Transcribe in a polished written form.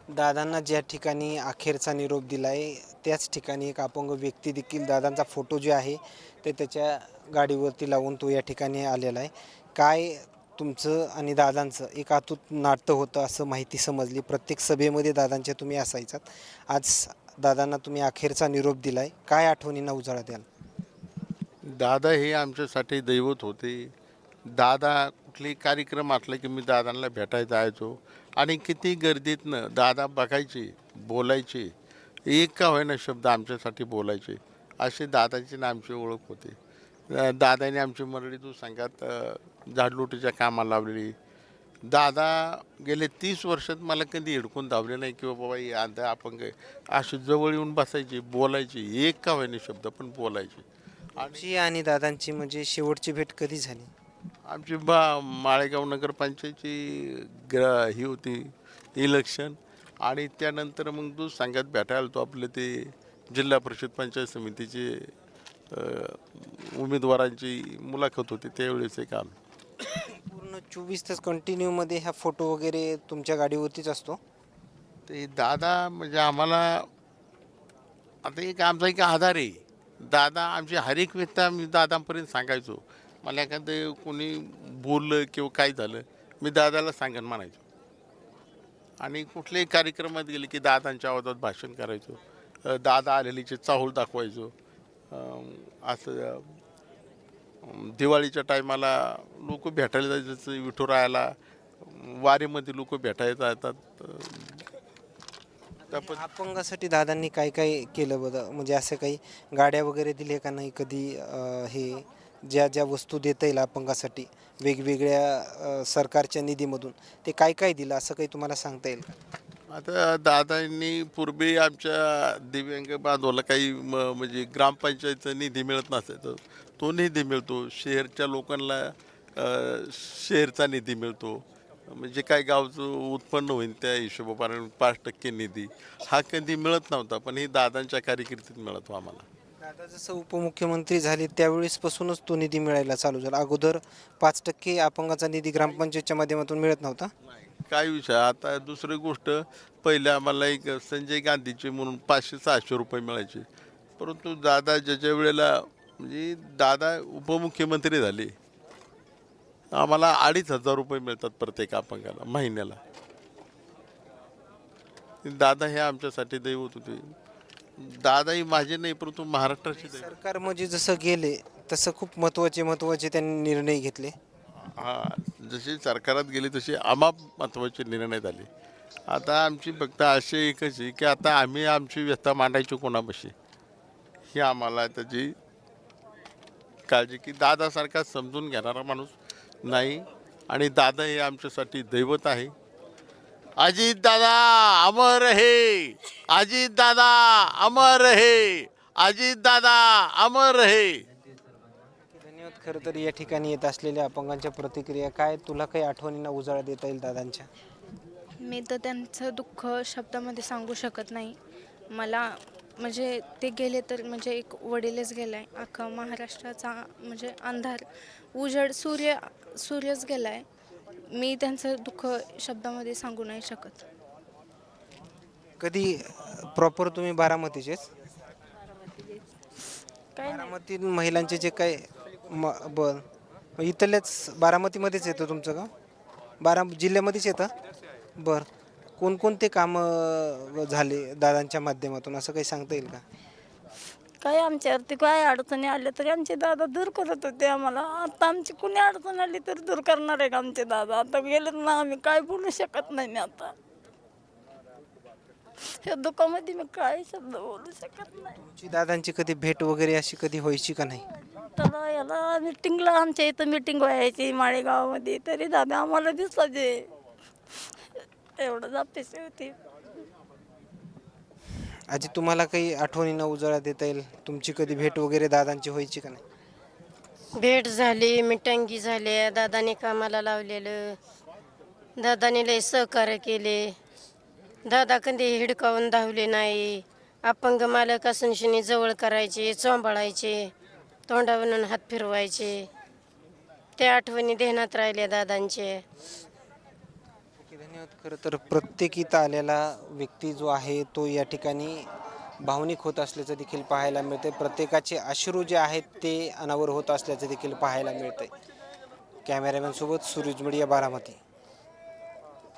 दादांना ज्या ठिकाणी अखेरचा निरोप दिलाय त्याच ठिकाणी एक अपंग व्यक्ती देखील दादांचा फोटो जे आहे ते त्याच्या गाडीवरती लावून तो या ठिकाणी आलेला आहे. काय तुमचं आणि दादांचं एक अतूट नातं होतं असं माहिती समजली. प्रत्येक सभेमध्ये दादांच्या तुम्ही असायचात. आज दादांना तुम्ही अखेरचा निरोप दिलाय. काय आठवणींना उजाळा द्याल? दादा हे आमच्यासाठी दैवत होते. दादा कुठलेही कार्यक्रम असला की मी दादांना भेटायला जायचो आणि किती गर्दीतनं दादा बघायचे, बोलायचे. एक का होईना शब्द आमच्यासाठी बोलायचे. असे दादाची आणि आमची ओळख होती. दादाने आमची मंडळी तू संघात झाडलोटीच्या कामाला लावलेली. दादा गेले 30 वर्षात मला कधी हिडकून धावले नाही की बाबा हे आंधा अपंग आहे. असे जवळ येऊन बसायचे, बोलायचे. एक का होईना शब्द पण बोलायचे. तुमची आणि दादांची म्हणजे शेवटची भेट कधी झाली? आमची माळेगाव नगरपंचायतची ही होती इलेक्शन आणि त्यानंतर मग तू सांगत भेटायला आलो आपलं ते जिल्हा परिषद पंचायत समितीचे अ, उमेदवारांची मुलाखत होती त्यावेळेस एक आलो. पूर्ण 24 तास कंटिन्यूमध्ये हा फोटो वगैरे तुमच्या गाडीवरतीच असतो? ते दादा म्हणजे आम्हाला आता एक आमचा एक आधार आहे. दादा आमची हर एक व्यथा मी दादांपर्यंत सांगायचो. मला एखादं कोणी बोललं किंवा काय झालं मी दादाला सांगेन म्हणायचो. आणि कुठल्याही कार्यक्रमात गेले की दादांच्या आवाजात भाषण करायचो. दादा आलेलीचे चाहूल दाखवायचो. असं दिवाळीच्या टायमाला लोक भेटायला जायचं जसं विठुरायाला वारीमध्ये लोक भेटायला जातात. त्या आणि अपंगासाठी दादांनी काय काय केलं बरं? म्हणजे असं काही गाड्या वगैरे दिल्या का नाही कधी? हे ज्या ज्या वस्तू देता येईल अपंगासाठी वेगवेगळ्या सरकारच्या निधीमधून ते काय काय दिलं असं काही तुम्हाला सांगता येईल का? आता दादांनी पूर्वी आमच्या दिव्यांग बांधवाला काही म्हणजे ग्रामपंचायतचा निधी मिळत नसायचा तो निधी मिळतो. शहरच्या लोकांना शहरचा निधी मिळतो. म्हणजे काय गावचं उत्पन्न होईल त्या हिशोबाने 5% निधी हा कधी मिळत नव्हता पण हे दादांच्या कारकिर्दीत मिळतो आम्हाला. दादा जसं उपमुख्यमंत्री झाले त्यावेळेसपासूनच तो निधी मिळायला चालू झाला. अगोदर 5% अपंगाचा निधी ग्रामपंचायतच्या माध्यमातून मिळत नव्हता. नाही काय विषय आता दुसरी गोष्ट पहिले आम्हाला एक संजय गांधीचे म्हणून 500-600 रुपये मिळायचे. परंतु दादा ज्याच्या वेळेला म्हणजे दादा उपमुख्यमंत्री झाले आम्हाला 2,500 रुपये मिळतात प्रत्येक अपंगाला महिन्याला. दादा हे आमच्यासाठी दैवत होते. दादा ही माझे नाही परंतु महाराष्ट्राचे दैवत. सरकार म्हणजे जसं गेले तसं खूप महत्त्वाचे त्यांनी निर्णय घेतले. हां जसे सरकारात गेले तसे आम्हा महत्त्वाचे निर्णय झाले. आता आमची फक्त अशी एकच आहे की आता आम्ही आमची व्यथा मांडायची कोणापाशी ही आम्हाला त्याची काळजी की दादासारखा समजून घेणारा माणूस नाही. आणि दादा हे आमच्यासाठी दैवत आहे. अजित दादा अमर रहे, अजित दादा अमर रहे, अजित दादा अमर रहे. धन्यवाद. खरं तर या ठिकाणी येत असलेल्या अपंगांच्या प्रतिक्रिया काय तुला काही आठवणींना उजाळा देता येईल दादांच्या? मी तर त्यांचं दुःख शब्दामध्ये सांगू शकत नाही. मला म्हणजे ते गेले तर म्हणजे एक वडीलच गेला आहे. अख्खा महाराष्ट्राचा म्हणजे अंधार उजेड सूर्यच गेला आहे. मी त्यांचं दुःख शब्दामध्ये सांगू नाही शकत. कधी प्रॉपर तुम्ही बारामतीचेच? काय नाही. बारामती महिलांचे जे काय बरं मग इथल्याच बारामतीमध्येच येतं तुमचं गाव? जिल्ह्यामध्येच येतं? बरं. कोणकोणते कामं झाले दादांच्या माध्यमातून असं काही सांगता येईल का? काय आमच्यावरती काय अडचणी आल्या तरी आमचे दादा दूर करत होते आम्हाला. आता आमची कुणी अडचण आली तर दूर करणार आहे का आमचे दादा? आता गेलेत ना आम्ही काय बोलू शकत नाही मी आता. या दुःखामध्ये मी काय शब्द बोलू शकत नाही. तुमची दादांची कधी भेट वगैरे अशी कधी व्हायची का नाही? त्याला याला मिटिंगला आमच्या इथं मिटिंग व्हायची माळेगावामध्ये तरी दादा आम्हाला दिसायचे. एवढंच अपेक्षा होती. आजी तुम्हाला काही आठवणींना उजाळा देता येईल? तुमची कधी भेट वगैरे दादांची व्हायची का नाही? भेट झाली, मिटंगी झाल्या, दादाने कामाला लावलेलं, दादाने लय सहकार्य केले. दादा कधी हिडकावून धावले नाही. अपंग मालक असून शिनी जवळ करायचे, चोंबाळायचे, तोंडावरून हात फिरवायचे. त्या आठवणी ध्यानात राहिल्या दादांचे. धन्यवाद. धन्यवाद. खरं तर प्रत्येक इथं आलेला व्यक्ती जो आहे तो या ठिकाणी भावनिक होत असल्याचं देखील पाहायला मिळते. प्रत्येकाचे अश्रू जे आहेत ते अनावर होत असल्याचं देखील पाहायला मिळते. कॅमेरामॅन सोबत सुरेश मीडिया, बारामती.